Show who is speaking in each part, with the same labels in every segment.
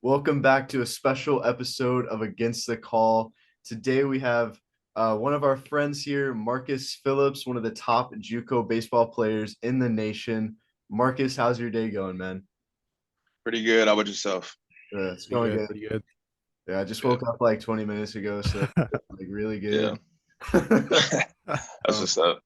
Speaker 1: Welcome back to a special episode of Against the Call. Today we have one of our friends here, Marcus Phillips, one of the top Juco baseball players in the nation. Marcus, how's your day going, man?
Speaker 2: Pretty good. How about yourself?
Speaker 1: It's
Speaker 3: Pretty
Speaker 1: going
Speaker 3: good,
Speaker 1: good.
Speaker 3: pretty good.
Speaker 1: Yeah, I just
Speaker 2: Good.
Speaker 1: woke up like 20 minutes ago, so like really
Speaker 2: Yeah.
Speaker 1: good.
Speaker 2: That's
Speaker 1: Um,
Speaker 2: what's up.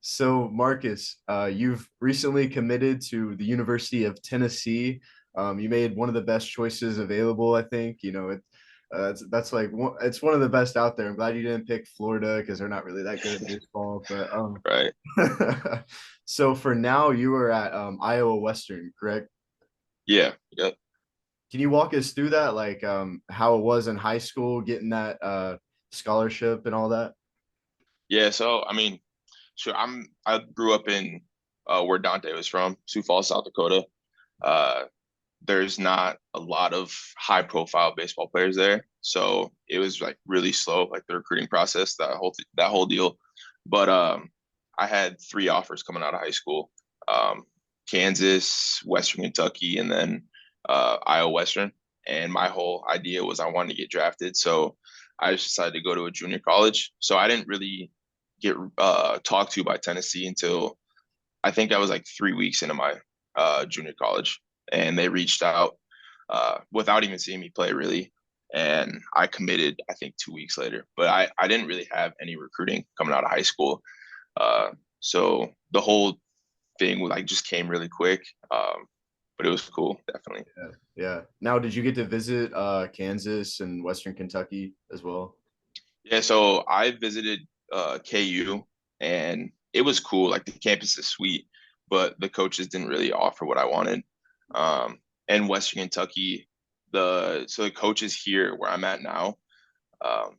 Speaker 1: So, Marcus, you've recently committed to the University of Tennessee. You made one of the best choices available, I think. That's like it's one of the best out there. I'm glad you didn't pick Florida because they're not really that good at baseball. But
Speaker 2: Right.
Speaker 1: so for now, you are at Iowa Western, correct?
Speaker 2: Yeah. Yep.
Speaker 1: Can you walk us through that, like how it was in high school, getting that scholarship and all that?
Speaker 2: Yeah. So sure. I grew up in where Dante was from, Sioux Falls, South Dakota. Uh, there's not a lot of high profile baseball players there, so it was like really slow, like the recruiting process, that whole deal. But I had three offers coming out of high school: Kansas, Western Kentucky, and then Iowa Western. And my whole idea was I wanted to get drafted, so I just decided to go to a junior college. So I didn't really get talked to by Tennessee until I think I was like 3 weeks into my junior college, and they reached out without even seeing me play really. And I committed, I think, 2 weeks later. But I didn't really have any recruiting coming out of high school. Uh, so the whole thing like just came really quick. But it was cool, definitely.
Speaker 1: Yeah. Yeah. Now, did you get to visit Kansas and Western Kentucky as well?
Speaker 2: Yeah, so I visited KU, and it was cool. Like the campus is sweet, but the coaches didn't really offer what I wanted. And Western Kentucky, the coaches here where I'm at now, um,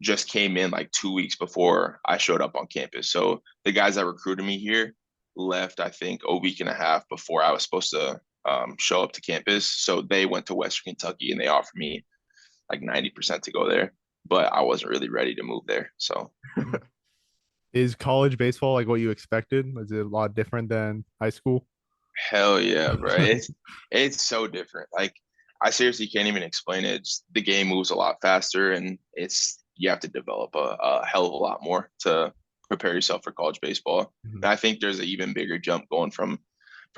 Speaker 2: just came in like 2 weeks before I showed up on campus. So the guys that recruited me here left, I think, a week and a half before I was supposed to show up to campus. So they went to Western Kentucky and they offered me like 90% to go there, but I wasn't really ready to move there. So
Speaker 3: Is college baseball like what you expected? Is it a lot different than high school?
Speaker 2: hell yeah, bro. It's so different. Like I seriously can't even explain it. The game moves a lot faster, and it's you have to develop a hell of a lot more to prepare yourself for college baseball.
Speaker 3: Mhm.
Speaker 2: And I think there's an even bigger jump going from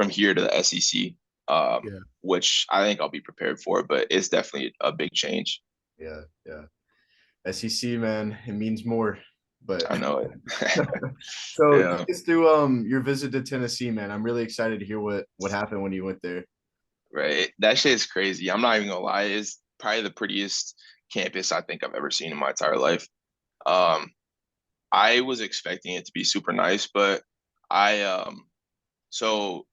Speaker 2: here to the SEC,
Speaker 3: Yeah.
Speaker 2: which I think I'll be prepared for. But it's definitely a big change.
Speaker 1: Yeah, yeah. SEC, man, it means more. But
Speaker 2: I know it.
Speaker 1: so
Speaker 2: Yeah.
Speaker 1: take us through your visit to Tennessee, man. I'm really excited to hear what happened when you went there.
Speaker 2: Right. That shit is crazy. I'm not even gonna lie. It's probably the prettiest campus I think I've ever seen in my entire life. Um, I was expecting it to be super nice, but I so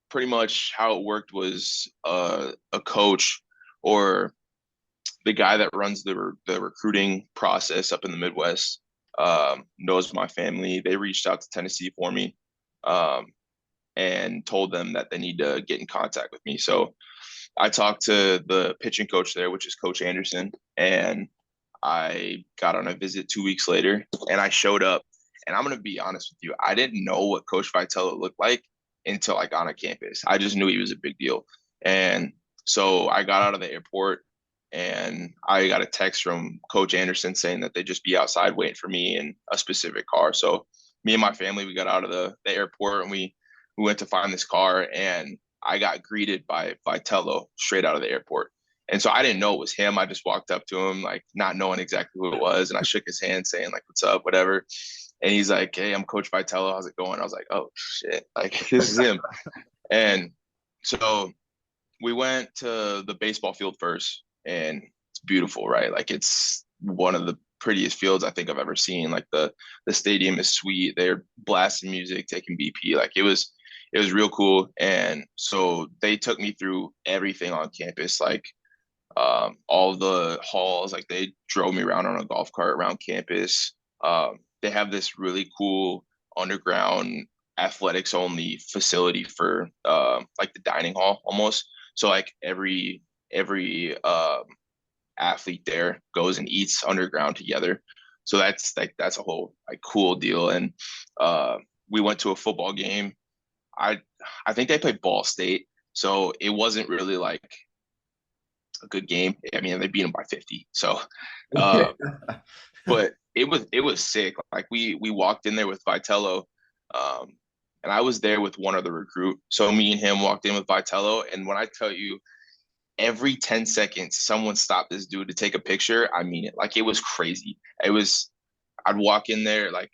Speaker 2: pretty much how it worked was a coach or the guy that runs the recruiting process up in the Midwest knows my family. They reached out to Tennessee for me um, and told them that they need to get in contact with me. So I talked to the pitching coach there, which is Coach Anderson, and I got on a visit 2 weeks later, and I showed up. And I'm gonna be honest with you, I didn't know what Coach Vitello looked like until I got on campus. I just knew he was a big deal, and so I got out of the airport, and I got a text from Coach Anderson saying that they'd just be outside waiting for me in a specific car. So me and my family, we got out of the airport, and we went to find this car, and I got greeted by Vitello straight out of the airport. And so I didn't know it was him. I just walked up to him, like not knowing exactly who it was. And I shook his hand saying, like, what's up, whatever. And he's like, hey, I'm Coach Vitello. How's it going? I was like, oh, shit. Like, this is him. And so we went to the baseball field first, and it's beautiful, right? Like, it's one of the prettiest fields I think I've ever seen. Like, the stadium is sweet. They're blasting music, taking BP. Like, it was real cool. And so they took me through everything on campus, like all the halls. Like they drove me around on a golf cart around campus. They have this really cool underground athletics only facility for like the dining hall almost. So like every athlete there goes and eats underground together. So that's a whole like cool deal. And we went to a football game. I I think they played Ball State, So it wasn't really like a good game. I mean, they beat them by 50. So, uh, but it was sick. Like we walked in there with Vitello, um, and I was there with one other recruit. So me and him walked in with Vitello, and when I tell you, every 10 seconds, someone stopped this dude to take a picture. I mean it. Like it was crazy. It was. I'd walk in there like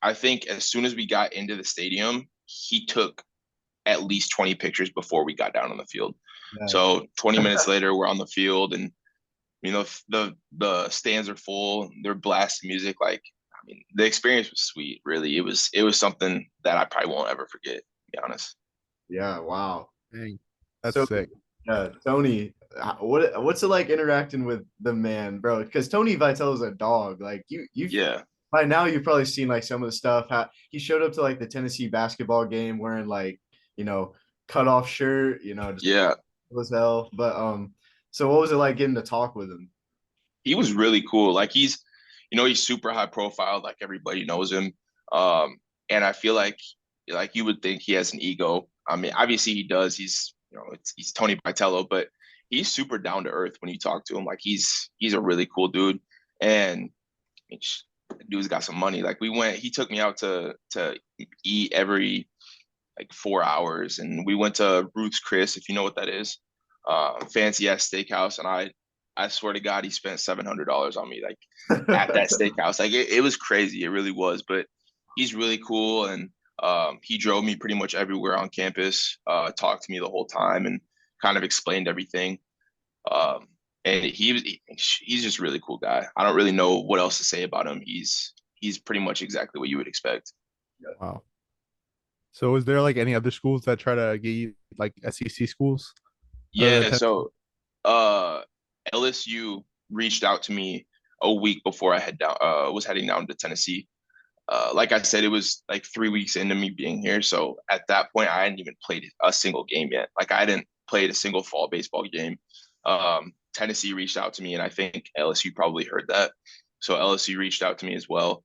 Speaker 2: I think as soon as we got into the stadium, he took at least 20 pictures before we got down on the field.
Speaker 1: Nice.
Speaker 2: So 20 minutes later, we're on the field, and the stands are full. They're blasting music. Like I mean, the experience was sweet. Really, it was something that I probably won't ever forget. To be honest.
Speaker 1: Yeah, wow.
Speaker 3: Dang, that's
Speaker 1: So
Speaker 3: sick.
Speaker 1: Tony, what's it like interacting with the man, bro? Because Tony Vitello's a dog. Like you've
Speaker 2: Yeah,
Speaker 1: by now you've probably seen like some of the stuff. How he showed up to like the Tennessee basketball game wearing like, you know, cut off shirt, just
Speaker 2: yeah.
Speaker 1: cool as hell. But so what was it like getting to talk with him?
Speaker 2: He was really cool. Like he's super high profile. Like everybody knows him. And I feel like you would think he has an ego. I mean, obviously he does. He's Tony Vitello, but he's super down to earth when you talk to him. Like he's a really cool dude, and the dude's got some money. Like he took me out to eat every like 4 hours, and we went to Ruth's Chris, if you know what that is, fancy ass steakhouse, and I swear to God, he spent $700 on me, like at that steakhouse. Like it was crazy, it really was. But he's really cool, and he drove me pretty much everywhere on campus, talked to me the whole time, and kind of explained everything. Um, and he's just a really cool guy. I don't really know what else to say about him. He's pretty much exactly what you would expect.
Speaker 3: Wow. So is there like any other schools that try to get you like SEC schools?
Speaker 2: Yeah,
Speaker 3: Ten-
Speaker 2: so uh LSU reached out to me a week before I was heading down to Tennessee. Like I said, it was like 3 weeks into me being here. So at that point, I hadn't even played a single game yet. Like I hadn't played a single fall baseball game. Tennessee reached out to me, and I think LSU probably heard that. So LSU reached out to me as well,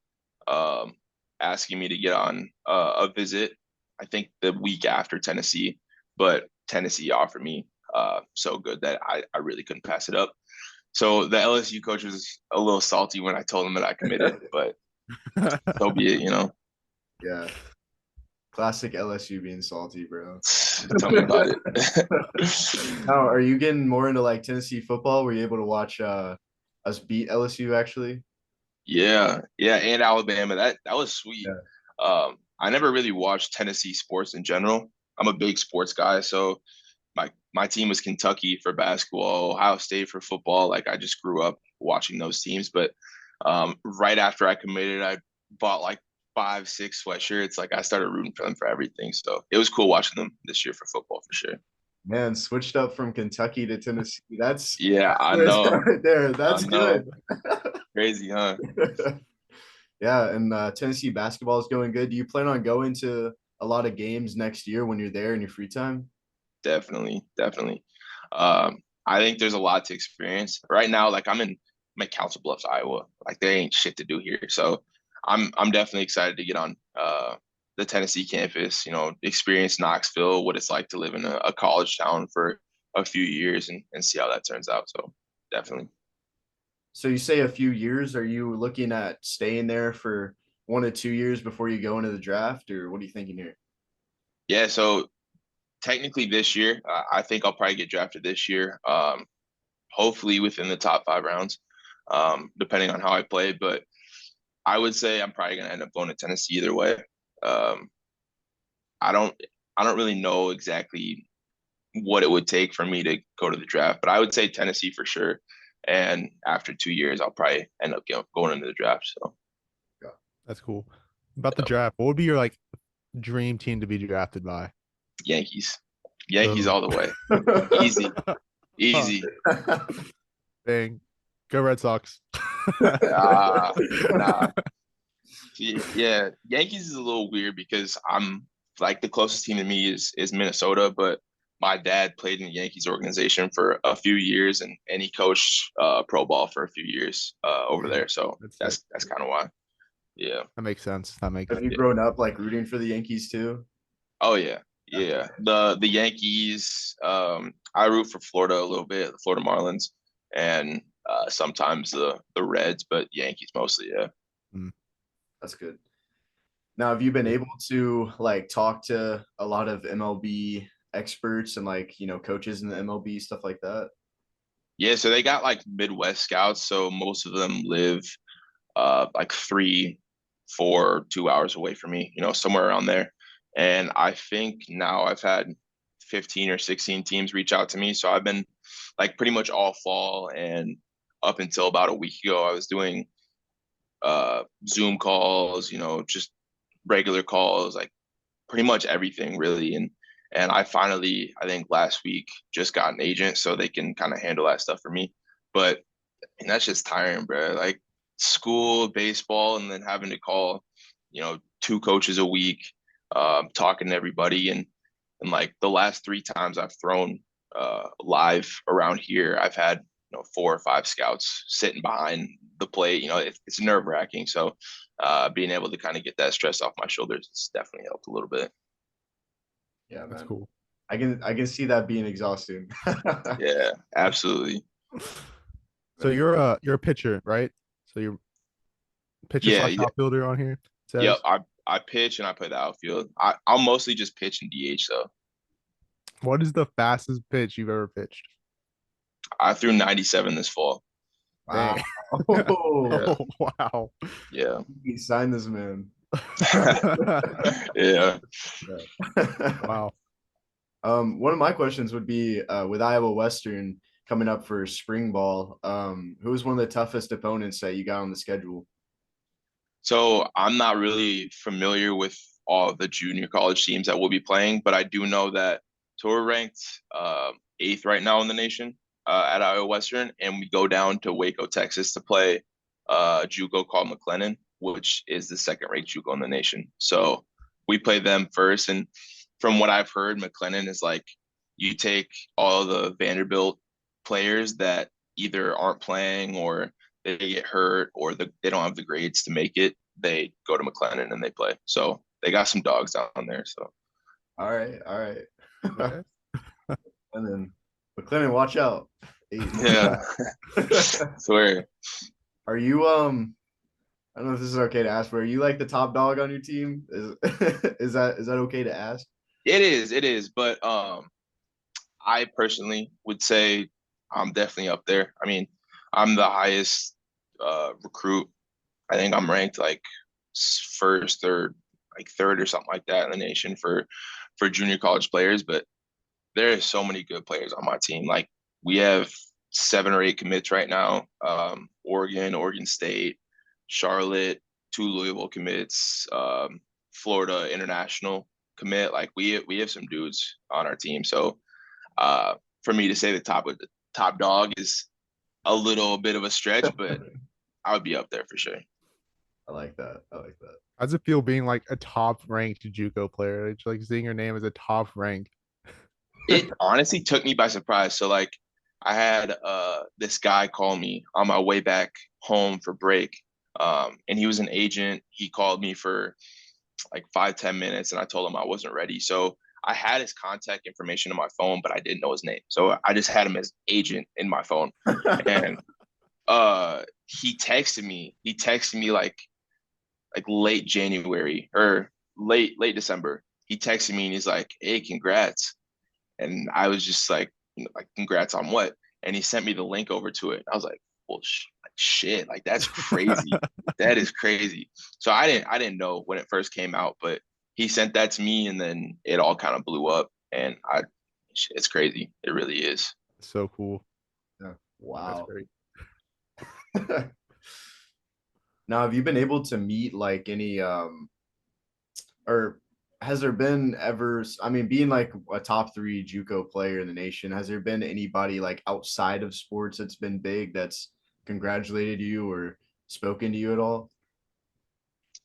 Speaker 2: um, asking me to get on a visit. I think the week after Tennessee, but Tennessee offered me so good that I really couldn't pass it up. So the LSU coach was a little salty when I told him that I committed, but so be it.
Speaker 1: Yeah, classic LSU being salty, bro.
Speaker 2: Tell me about it.
Speaker 1: Now, are you getting more into like Tennessee football? Were you able to watch us beat LSU actually?
Speaker 2: Yeah, yeah, and Alabama. That was sweet.
Speaker 1: Yeah.
Speaker 2: I never really watched Tennessee sports in general. I'm a big sports guy, so my team was Kentucky for basketball, Ohio State for football. Like I just grew up watching those teams. But right after I committed, I bought like 5, 6 sweatshirts. Like I started rooting for them for everything. So it was cool watching them this year for football for sure.
Speaker 1: Man, switched up from Kentucky to Tennessee.
Speaker 2: Yeah,
Speaker 1: That's
Speaker 2: I
Speaker 1: where it's
Speaker 2: know.
Speaker 1: at right there.
Speaker 2: I
Speaker 1: That's
Speaker 2: know.
Speaker 1: good.
Speaker 2: Crazy, huh?
Speaker 1: Yeah, and Tennessee basketball is going good. Do you plan on going to a lot of games next year when you're there in your free time?
Speaker 2: Definitely, definitely. I think there's a lot to experience. Right now, like I'm in Council Bluffs, Iowa. Like there ain't shit to do here. So I'm definitely excited to get on the Tennessee campus, experience Knoxville, what it's like to live in a college town for a few years and see how that turns out. So definitely.
Speaker 1: So you say a few years. Are you looking at staying there for 1 to 2 years before you go into the draft, or what are you thinking here?
Speaker 2: Yeah, so technically this year, I think I'll probably get drafted this year. Hopefully within the top 5 rounds, depending on how I play. But I would say I'm probably gonna end up going to Tennessee either way. Um, I don't I don't really know exactly what it would take for me to go to the draft, but I would say Tennessee for sure. And after 2 years, I'll probably end up going into the draft. So
Speaker 3: That's cool. About the
Speaker 2: yeah,
Speaker 3: draft, what would be your like dream team to be drafted by?
Speaker 2: Yankees, Yankees
Speaker 3: Oh.
Speaker 2: all the way, easy, easy.
Speaker 3: Dang. Go Red Sox.
Speaker 2: Nah. Yeah, Yankees is a little weird because I'm like the closest team to me is Minnesota, but my dad played in the Yankees organization for a few years and he coached pro ball for a few years over
Speaker 3: Yeah,
Speaker 2: there. So
Speaker 3: that's sick.
Speaker 2: that's kind of why. Yeah.
Speaker 3: That makes sense. That makes
Speaker 1: Have you
Speaker 2: Yeah.
Speaker 1: grown up like rooting for the Yankees too?
Speaker 2: Oh yeah. Yeah, the Yankees. I root for Florida a little bit, the Florida Marlins, and sometimes the Reds, but Yankees mostly. Yeah.
Speaker 3: Mm,
Speaker 1: That's good. Now, have you been
Speaker 3: cool.
Speaker 1: able to like talk to a lot of MLB experts and like, coaches in the MLB, stuff like that?
Speaker 2: Yeah, so they got like Midwest scouts, so most of them live like 3, 4, 2 hours away from me, somewhere around there. And I think now I've had 15 or 16 teams reach out to me. So I've been like pretty much all fall and up until about a week ago, I was doing Zoom calls, just regular calls, like pretty much everything really. And I finally, I think last week just got an agent so they can kind of handle that stuff for me. But and that's just tiring, bro. Like school, baseball, and then having to call, two coaches a week, talking to everybody, and like the last 3 times I've thrown live around here, I've had 4 or 5 scouts sitting behind the plate. It's nerve wracking. So being able to kind of get that stress off my shoulders, it's definitely helped a little bit.
Speaker 1: Yeah,
Speaker 3: That's
Speaker 1: man.
Speaker 3: cool.
Speaker 1: I can see that being exhausting.
Speaker 2: Yeah, absolutely.
Speaker 3: So you're a pitcher, right? So you're pitcher
Speaker 2: Yeah,
Speaker 3: slash
Speaker 2: yeah.
Speaker 3: outfielder on here. It
Speaker 2: Yep.
Speaker 3: says.
Speaker 2: I pitch and I play the outfield. I'll mostly just pitch and DH though.
Speaker 3: What is the fastest pitch you've ever pitched?
Speaker 2: I threw 97 this fall.
Speaker 1: Wow.
Speaker 3: Dang.
Speaker 2: Yeah.
Speaker 3: Oh, wow.
Speaker 2: Yeah.
Speaker 1: He signed this man.
Speaker 2: Yeah.
Speaker 3: Wow.
Speaker 1: One of my questions would be with Iowa Western coming up for spring ball, who was one of the toughest opponents that you got on the schedule?
Speaker 2: So I'm not really familiar with all the junior college teams that we'll be playing, but I do know that so we're ranked eighth right now in the nation at Iowa Western, and we go down to Waco, Texas to play Juco called McLennan, which is the second ranked Juco in the nation. So we play them first, and from what I've heard, McLennan is like you take all the Vanderbilt players that either aren't playing or they get hurt or they don't have the grades to make it, they go to McLennan and they play. So they got some dogs down there. So
Speaker 1: All right, all right.
Speaker 3: Okay.
Speaker 1: And then McLennan, watch out.
Speaker 2: yeah, swear.
Speaker 1: Are you I don't know if this is okay to ask, but are you like the top dog on your team? Is is that okay to ask?
Speaker 2: It is. But I personally would say I'm definitely up there. I mean, I'm the highest recruit. I think I'm ranked like first, third, like third or something like that in the nation for junior college players. But there are so many good players on my team. Like we have 7 or 8 commits right now. Oregon, Oregon State, Charlotte, 2 Louisville commits, Florida international commit. Like we have some dudes on our team. So for me to say the top dog is a little bit of a stretch, but I would be up there for sure.
Speaker 1: I like that. I like that.
Speaker 3: How does it feel being like a top ranked JUCO player? It's like seeing your name as a top rank.
Speaker 2: It honestly took me by surprise. So like I had this guy call me on my way back home for break. And he was an agent. He called me for like 5, 10 minutes and I told him I wasn't ready. So I had his contact information on my phone, but I didn't know his name. So I just had him as agent in my phone. And he texted me like late January or late December. He texted me and he's like, "Hey, congrats." And I was just like, like congrats on what? And he sent me the link over to it. I was like, well, shit, like that's crazy. That is crazy. So I didn't know when it first came out, but he sent that to me, and then it all kind of blew up. And it's crazy. It really is.
Speaker 3: So cool.
Speaker 1: Yeah.
Speaker 3: That's
Speaker 1: Wow.
Speaker 3: great.
Speaker 1: Now, have you been able to meet like any or has there been ever, I mean, being like a top three JUCO player in the nation, has there been anybody like outside of sports that's been big that's congratulated you or spoken to you at all?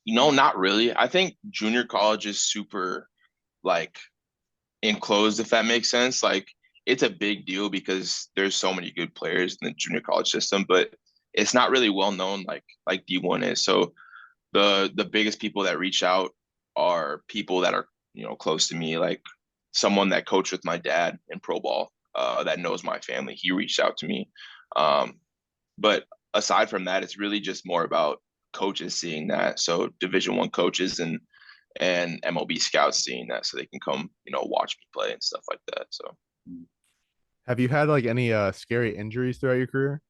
Speaker 2: Not really. I think junior college is super like enclosed, if that makes sense. Like it's a big deal because there's so many good players in the junior college system, but it's not really well known like D1 is. So the biggest people that reach out are people that are close to me, like someone that coached with my dad in pro ball, that knows my family. He reached out to me. Um, but aside from that, it's really just more about coaches seeing that. So Division I coaches and MLB scouts seeing that, so they can come, watch me play and stuff like that. So
Speaker 3: Have you had like any scary injuries throughout your career?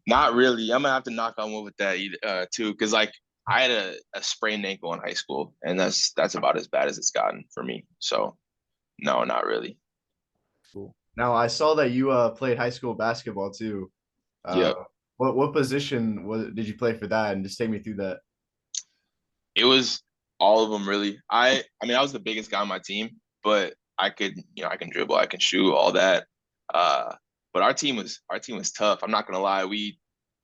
Speaker 2: not really. I'm gonna have to knock on wood with that too, because like I had a sprained ankle in high school, and that's about as bad as it's gotten for me. So no, not really.
Speaker 3: Cool.
Speaker 1: Now I saw that you played high school basketball too. Uh,
Speaker 2: Yep.
Speaker 1: what position did you play for that? And just take me through that.
Speaker 2: It was all of them really. I mean I was the biggest guy on my team, but I can dribble, I can shoot, all that. But our team was tough. I'm not gonna lie. We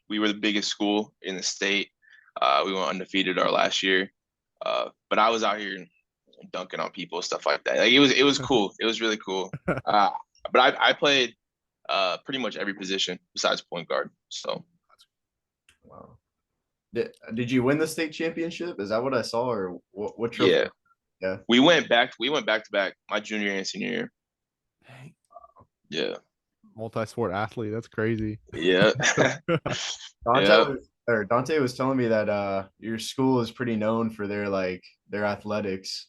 Speaker 2: were the biggest school in the state. We went undefeated our last year. But I was out here dunking on people, stuff like that. Like it was cool. It was really cool. Uh, but I played pretty much every position besides point guard. So
Speaker 1: Wow. Did you win the state championship? Is that what I saw, or what trophy?
Speaker 2: yeah,
Speaker 1: Yeah.
Speaker 2: we went back to back my junior and senior year.
Speaker 3: Dang.
Speaker 2: Yeah.
Speaker 3: Multi-sport athlete. That's crazy.
Speaker 2: Yeah.
Speaker 1: Dante
Speaker 2: Yeah.
Speaker 1: Dante was telling me that your school is pretty known for their athletics.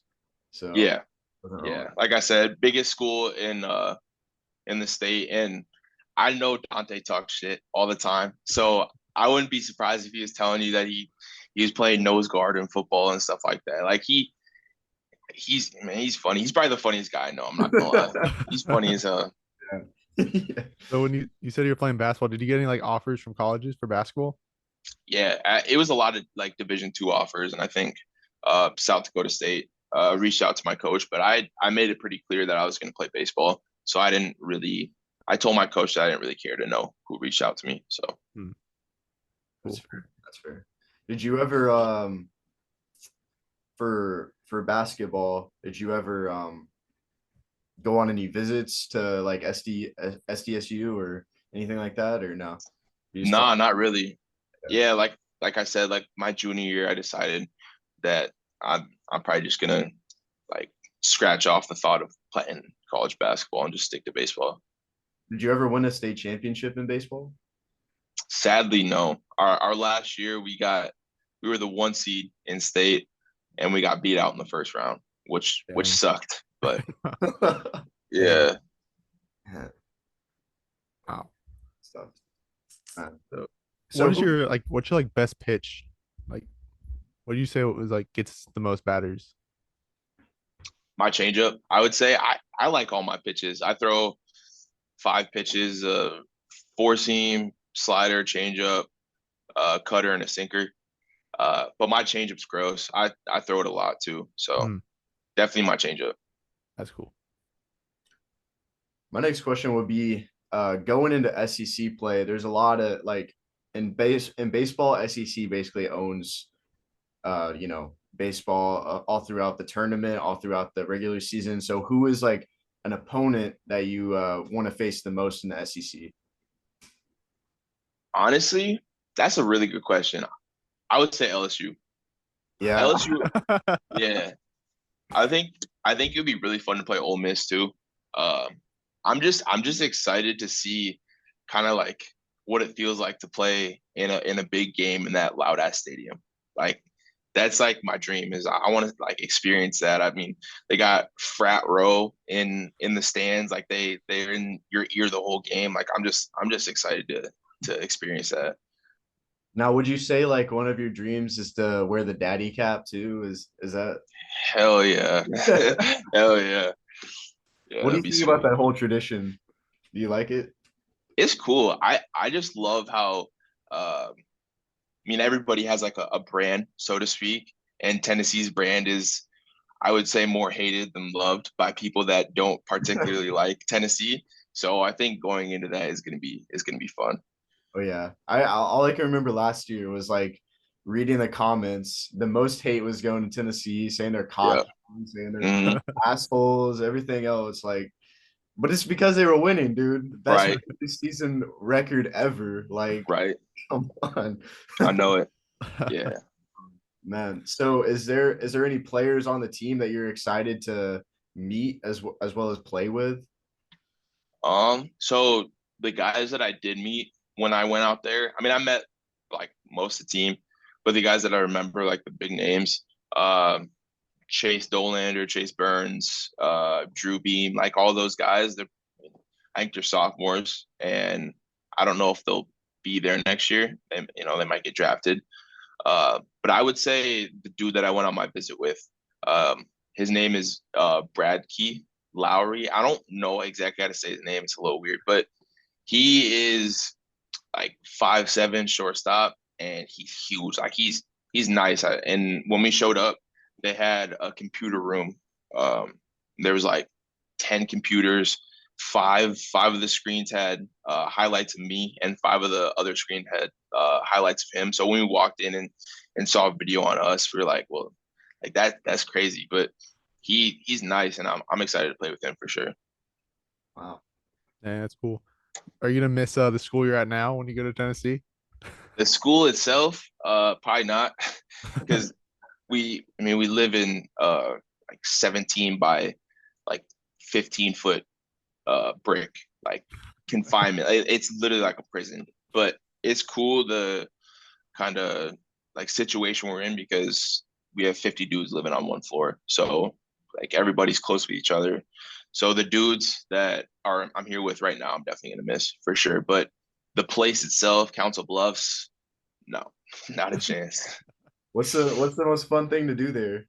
Speaker 1: So
Speaker 2: Yeah.
Speaker 1: wasn't wrong.
Speaker 2: Yeah. Like I said, biggest school in the state, and I know Dante talks shit all the time. So I wouldn't be surprised if he was telling you that he was playing nose guard in football and stuff like that. Like he's funny. He's probably the funniest guy I know. I'm not gonna lie. He's funny as hell.
Speaker 1: Yeah.
Speaker 3: So when you said you were playing basketball, did you get any like offers from colleges for basketball?
Speaker 2: Yeah, it was a lot of like Division II offers, and I think South Dakota State reached out to my coach, but I made it pretty clear that I was going to play baseball, so I didn't really. I told my coach that I didn't really care to know who reached out to me. So
Speaker 3: Hmm.
Speaker 1: That's
Speaker 3: Cool.
Speaker 1: fair. That's fair. Did you ever for basketball, did you ever go on any visits to like SDSU or anything like that, or no? You just
Speaker 2: nah, not really. Yeah, like I said, like my junior year, I decided that I'm probably just gonna like scratch off the thought of playing college basketball and just stick to baseball.
Speaker 1: did you ever win a state championship in baseball?
Speaker 2: Sadly, no. Our last year we were the 1 seed in state, and we got beat out in the first round, which
Speaker 3: Dang.
Speaker 2: sucked. But
Speaker 3: Dang.
Speaker 2: yeah,
Speaker 1: Yeah,
Speaker 3: Wow.
Speaker 1: stuff. Man.
Speaker 3: So
Speaker 1: So
Speaker 3: what's your like best pitch? Like what do you say was like gets the most batters?
Speaker 2: my changeup. I would say I like all my pitches. I throw 5 pitches: four seam, slider, changeup, cutter, and a sinker. But my changeup's gross. I throw it a lot too. So
Speaker 3: Hmm,
Speaker 2: definitely my changeup.
Speaker 3: that's cool.
Speaker 1: my next question would be going into SEC play. There's a lot of like in baseball, SEC basically owns baseball all throughout the tournament, all throughout the regular season. So who is like an opponent that you want to face the most in the SEC?
Speaker 2: Honestly, that's a really good question. I would say LSU.
Speaker 1: Yeah.
Speaker 2: LSU, yeah. I think it would be really fun to play Ole Miss too. Um, I'm just excited to see kind of like what it feels like to play in a big game in that loud ass stadium. Like that's like my dream is I want to like experience that. I mean, they got frat row in the stands, like they're in your ear the whole game. Like I'm just excited to experience that.
Speaker 1: Now, would you say like one of your dreams is to wear the daddy cap too? Is that
Speaker 2: Hell yeah. Hell yeah. Yeah,
Speaker 1: what do
Speaker 2: that'd
Speaker 1: you
Speaker 2: be
Speaker 1: think about
Speaker 2: sweet.
Speaker 1: that whole tradition? Do you like it?
Speaker 2: It's cool. I just love how I mean everybody has like a brand, so to speak, and Tennessee's brand is I would say more hated than loved by people that don't particularly like Tennessee. So I think going into that is gonna be fun.
Speaker 1: Oh yeah. All I can remember last year was like reading the comments. The most hate was going to Tennessee, saying they're
Speaker 2: Yeah.
Speaker 1: cocky, saying they're
Speaker 2: Hmm.
Speaker 1: assholes, everything else. Like, but it's because they were winning, dude. Best
Speaker 2: Right.
Speaker 1: regular season record ever. Like,
Speaker 2: Right.
Speaker 1: come on,
Speaker 2: I know it. Yeah.
Speaker 1: man. So is there any players on the team that you're excited to meet as well as play with?
Speaker 2: So the guys that I did meet when I went out there, I mean, I met like most of the team, but the guys that I remember, like the big names, um, Chase Dolander, Chase Burns, Drew Beam, like all those guys, I think they're sophomores, and I don't know if they'll be there next year. They might get drafted. But I would say the dude that I went on my visit with, his name is Brad Key Lowry. I don't know exactly how to say his name. It's a little weird, but he is like 5'7" shortstop, and he's huge. Like he's nice. And when we showed up, they had a computer room. There was like 10 computers. Five of the screens had highlights of me, and five of the other screen had highlights of him. So when we walked in and saw a video on us, we were like, well, like that's crazy. But he's nice, and I'm excited to play with him for sure.
Speaker 1: Wow.
Speaker 3: Yeah, that's cool. Are you gonna miss the school you're at now when you go to Tennessee?
Speaker 2: The school itself, probably not, because we live in like 17 by like 15-foot brick, like confinement. It's literally like a prison, but it's cool the kind of like situation we're in because we have 50 dudes living on one floor. So like everybody's close with each other. So the dudes that I'm here with right now, I'm definitely gonna miss for sure. But the place itself, Council Bluffs, no, not a chance.
Speaker 1: What's the most fun thing to do there?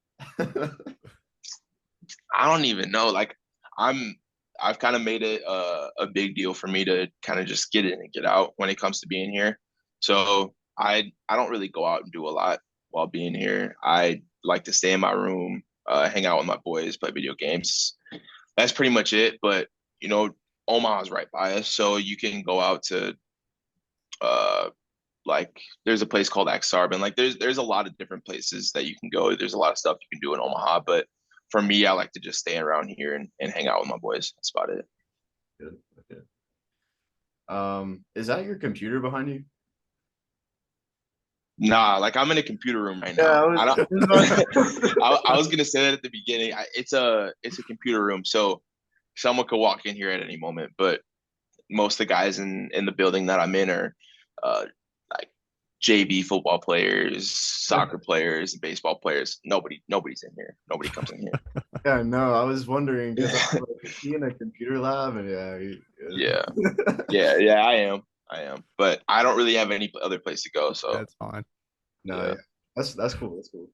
Speaker 2: I don't even know. Like I'm I've kind of made it a big deal for me to kind of just get in and get out when it comes to being here. So I don't really go out and do a lot while being here. I like to stay in my room, hang out with my boys, play video games. That's pretty much it. But Omaha's right by us, so you can go out to uh like there's a place called Axarben. Like there's a lot of different places that you can go. There's a lot of stuff you can do in Omaha, but for me, I like to just stay around here and hang out with my boys. That's about it.
Speaker 1: Good. Okay. Is that your computer behind you?
Speaker 2: Nah, like I'm in a computer room right
Speaker 1: Yeah,
Speaker 2: now.
Speaker 1: I
Speaker 2: I don't.
Speaker 1: was.
Speaker 2: I was gonna say that at the beginning. It's a computer room, so someone could walk in here at any moment. But most of the guys in the building that I'm in are uh, like JV football players, soccer players, baseball players. Nobody's in here. Nobody comes in
Speaker 1: Yeah, no, I was wondering because I
Speaker 2: here.
Speaker 1: was like, is he in a computer lab? And yeah,
Speaker 2: Yeah, yeah. I am. But I don't really have any other place to go. So
Speaker 3: That's fine.
Speaker 1: no,
Speaker 2: yeah.
Speaker 1: yeah, that's cool. That's cool.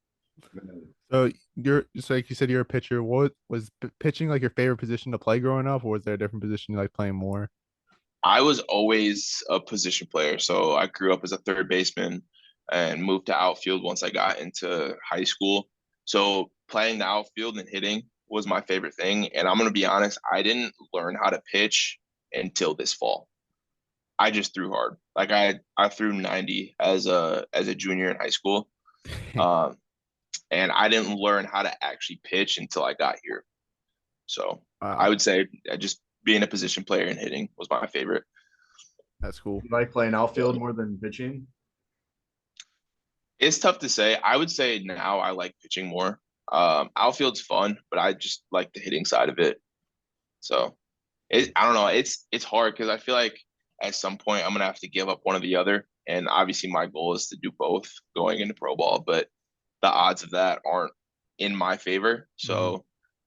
Speaker 3: So you're just like you said, you're a pitcher. What was pitching like your favorite position to play growing up, or was there a different position you like playing more?
Speaker 2: I was always a position player. So I grew up as a third baseman and moved to outfield once I got into high school. So playing the outfield and hitting was my favorite thing. And I'm going to be honest, I didn't learn how to pitch until this fall. I just threw hard. Like I threw 90 as a junior in high school. Um, and I didn't learn how to actually pitch until I got here. So I
Speaker 3: Wow,
Speaker 2: would say just being a position player and hitting was my favorite.
Speaker 3: that's cool.
Speaker 1: You like playing outfield more than pitching?
Speaker 2: It's tough to say. I would say now I like pitching more. Outfield's fun, but I just like the hitting side of it. So I don't know. It's hard because I feel like at some point I'm gonna have to give up one or the other. And obviously my goal is to do both going into pro ball, but the odds of that aren't in my favor.
Speaker 3: Mhm.
Speaker 2: So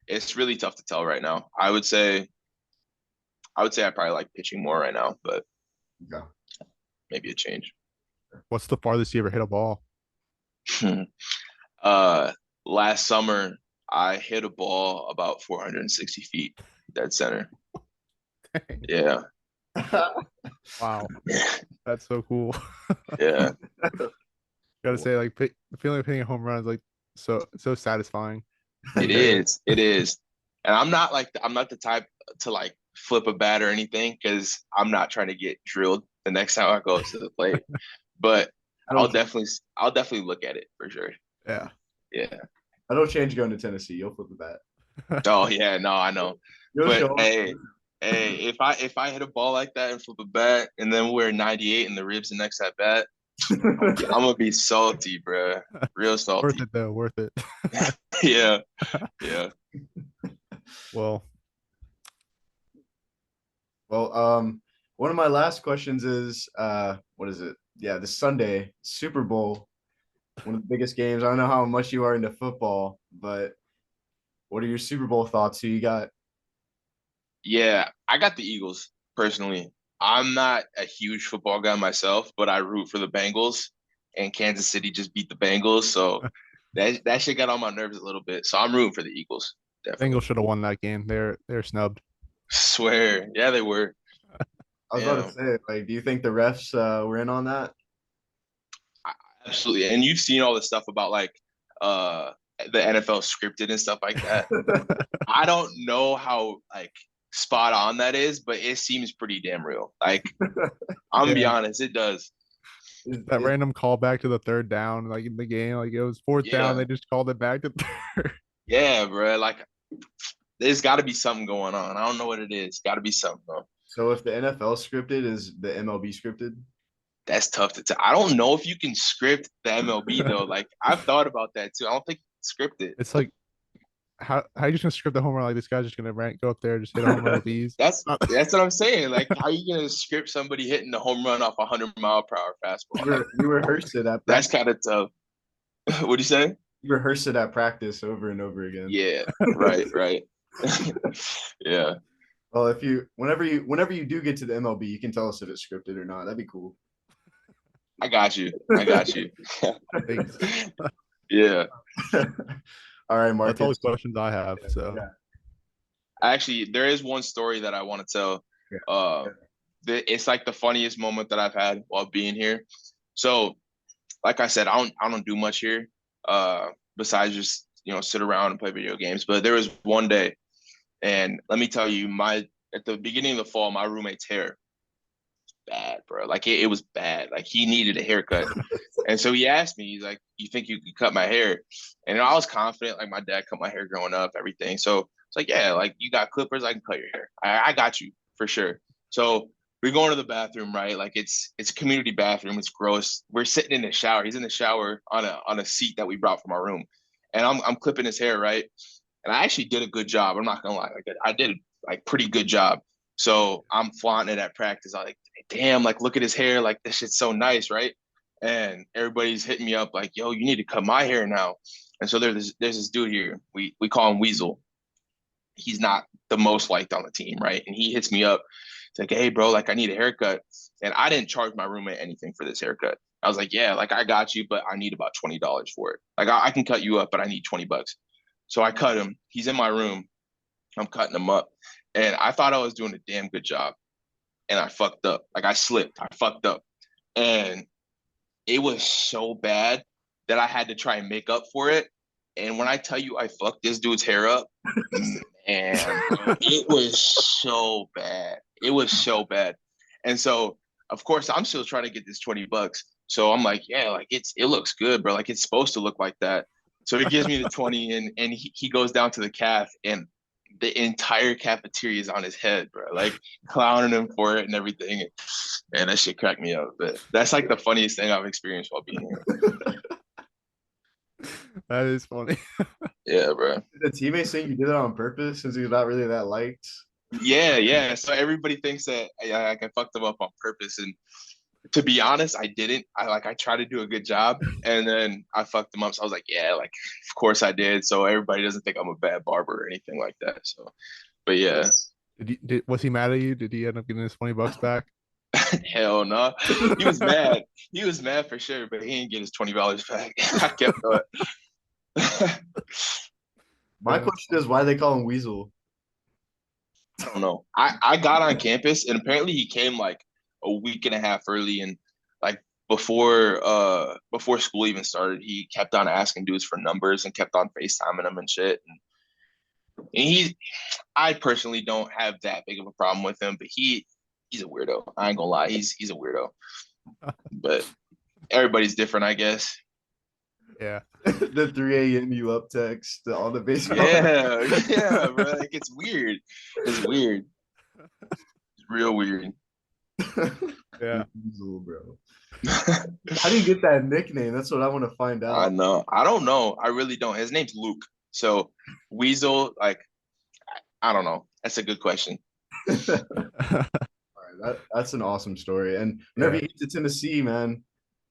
Speaker 2: it's really tough to tell right now. I probably like pitching more right now, but
Speaker 1: Okay.
Speaker 2: maybe a change.
Speaker 3: What's the farthest you ever hit a ball?
Speaker 2: uh, Last summer, I hit a ball about 460 feet, dead center. Yeah,
Speaker 3: Wow, that's so cool.
Speaker 2: yeah,
Speaker 3: Gotta say, like, the feeling of hitting a home run is like so satisfying.
Speaker 2: it is. It is. And I'm not the type to like flip a bat or anything because I'm not trying to get drilled the next time I go to the plate. But
Speaker 1: I
Speaker 2: I'll
Speaker 1: don't.
Speaker 2: definitely I'll definitely look at it for sure.
Speaker 3: Yeah.
Speaker 2: Yeah.
Speaker 1: I don't change going to Tennessee. You'll flip the bat.
Speaker 2: Oh yeah, no, I know.
Speaker 1: You'll
Speaker 2: But
Speaker 1: show
Speaker 2: hey, if I hit a ball like that and flip a bat and then we're 98 in the ribs the next at bat,
Speaker 1: them.
Speaker 2: I'm gonna be salty, bro. Real
Speaker 3: Worth
Speaker 2: salty.
Speaker 3: it though, worth it.
Speaker 2: Yeah, yeah.
Speaker 3: Well,
Speaker 1: Well, one of my last questions is, what is it? Yeah, this Sunday, Super Bowl, one of the biggest games. I don't know how much you are into football, but what are your Super Bowl thoughts? Who you got?
Speaker 2: Yeah, I got the Eagles personally. I'm not a huge football guy myself, but I root for the Bengals, and Kansas City just beat the Bengals, so that shit got on my nerves a little bit. So I'm rooting for the Eagles,
Speaker 3: Bengals
Speaker 2: definitely.
Speaker 3: should have won that game. They're snubbed.
Speaker 2: Swear, yeah, they were.
Speaker 1: I was about to
Speaker 2: Damn,
Speaker 1: say, like, do you think the refs were in on that?
Speaker 2: I- absolutely. And you've seen all the stuff about like uh the NFL scripted and stuff like that. I don't know how like spot on that is, but it seems pretty damn real. Like I'm gonna be
Speaker 3: Yeah,
Speaker 2: honest, it does.
Speaker 3: that
Speaker 1: Is-
Speaker 3: random callback to the third down, like in the game, like it was fourth down,
Speaker 2: Yeah,
Speaker 3: they just called it back to third.
Speaker 2: yeah, bro. Like there's got to be something going on. I don't know what it is. Got to be something though.
Speaker 1: so if the NFL scripted, is the MLB scripted?
Speaker 2: That's tough to tell. I don't know if you can script the MLB though. Like I've thought about that too. I don't think it's scripted.
Speaker 3: It's like how you just gonna script the home run? Like this guy's just gonna go up there, just hit a home run with ease.
Speaker 2: That's
Speaker 3: Not-
Speaker 2: that's what I'm saying. Like, how are you gonna script somebody hitting the home run off a 100-mile-per-hour fastball? Like,
Speaker 1: You rehearsed it at
Speaker 2: that's
Speaker 1: practice.
Speaker 2: kind of tough. What do you say?
Speaker 1: You rehearsed it at practice over and over again.
Speaker 2: Yeah, right, right. Yeah,
Speaker 1: Well, if whenever you do get to the MLB, you can tell us if it's scripted or not. That'd be cool.
Speaker 2: I got you. I got you.
Speaker 3: Thanks.
Speaker 2: Yeah.
Speaker 1: All right,
Speaker 3: That's all the
Speaker 1: Marcus.
Speaker 3: questions I have. So
Speaker 1: Yeah,
Speaker 2: Actually, there is one story that I want to tell.
Speaker 1: yeah,
Speaker 2: Uh,
Speaker 1: yeah.
Speaker 2: it's like the funniest moment that I've had while being here. So, like I said, I don't do much here. Besides just sit around and play video games. But there was one day, and let me tell you, my at the beginning of the fall, my roommate's hair bad, bro. Like it was bad. Like he needed a haircut. And so he asked me, he's like, "You think you could cut my hair?" And I was confident, like my dad cut my hair growing up, everything. So it's like, yeah, like you got clippers, I can cut your hair. I got you for sure. So we're going to the bathroom, right? Like it's a community bathroom. It's gross. We're sitting in the shower. He's in the shower on a seat that we brought from our room, and I'm clipping his hair, right? And I actually did a good job. I'm not gonna lie, like I did like pretty good job. So I'm flaunting it at practice. I'm like, damn, like look at his hair, like this shit's so nice, right? And everybody's hitting me up like, yo, you need to cut my hair now. And so there's this dude here. We call him Weasel. He's not the most liked on the team, right? And he hits me up. It's like, hey, bro, like I need a haircut. And I didn't charge my roommate anything for this haircut. I was like, yeah, like I got you, but I need about $20 for it. Like I can cut you up, but I need 20 bucks. So I cut him. He's in my room. I'm cutting him up. And I thought I was doing a damn good job. And I fucked up. Like I slipped. I fucked up. And it was so bad that I had to try and make up for it. And when I tell you I fucked this dude's hair up, man, bro, it was so bad. It was so bad. And so, of course, I'm still trying to get this 20 bucks. So I'm like, yeah, like it looks good, bro. Like it's supposed to look like that. So he gives me the 20 and he goes down to the calf and the entire cafeteria is on his head, bro. Like clowning him for it and everything. Man, that shit cracked me up. But that's like the funniest thing I've experienced while being here.
Speaker 3: that is funny.
Speaker 2: Yeah, bro.
Speaker 1: The teammates think you did it on purpose since he's not really that liked.
Speaker 2: Yeah, yeah. So everybody thinks that I fucked them up on purpose, and to be honest, I didn't. I tried to do a good job, and then I fucked them up. So I was like, yeah, like of course I did. So everybody doesn't think I'm a bad barber or anything like that. So, but yeah,
Speaker 3: Was he mad at you? Did he end up getting his $20 back?
Speaker 2: hell no. He was mad. He was mad for sure, but he didn't get his $20 back. I kept it.
Speaker 1: My
Speaker 3: Yeah.
Speaker 1: question is why they call him Weasel.
Speaker 2: I don't know. I got on campus and apparently he came like a week and a half early and like before school even started, he kept on asking dudes for numbers and kept on FaceTiming them and shit. And I personally don't have that big of a problem with him, but he's a weirdo. I ain't gonna lie, he's a weirdo. But everybody's different, I guess.
Speaker 3: Yeah.
Speaker 1: The 3 a.m. you up text, all the baseball.
Speaker 2: Yeah, yeah, bro. Like it's weird. It's weird. It's real weird.
Speaker 3: Yeah.
Speaker 1: Weasel, bro. How do you get that nickname? That's what I want to find
Speaker 2: I
Speaker 1: out.
Speaker 2: know. I don't know. I really don't. His name's Luke. So Weasel, like I don't know. That's a good question.
Speaker 1: All right, that's an awesome story. And whenever
Speaker 3: Yeah.
Speaker 1: you get to Tennessee, man,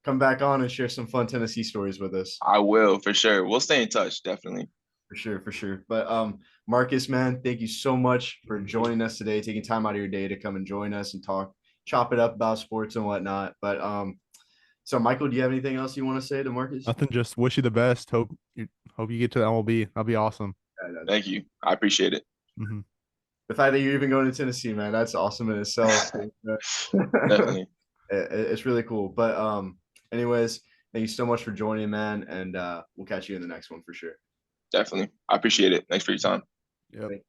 Speaker 1: come back on and share some fun Tennessee stories with us.
Speaker 2: I will for sure. We'll stay in touch, definitely.
Speaker 1: For sure, for sure. But Marcus, man, thank you so much for joining us today, taking time out of your day to come and join us and talk, chop it up about sports and whatnot. But so Michael, do you have anything else you want to say to Marcus?
Speaker 3: Nothing. Just wish you the best. Hope you get to the MLB. That'll be awesome.
Speaker 2: Thank you. I appreciate it.
Speaker 3: Hmm.
Speaker 1: The fact that you're even going to Tennessee, man, that's awesome in itself.
Speaker 2: Definitely.
Speaker 1: It's really cool. But anyways, thank you so much for joining, man, and we'll catch you in the next one for sure.
Speaker 2: Definitely. I appreciate it. Thanks for your time.
Speaker 3: Yep.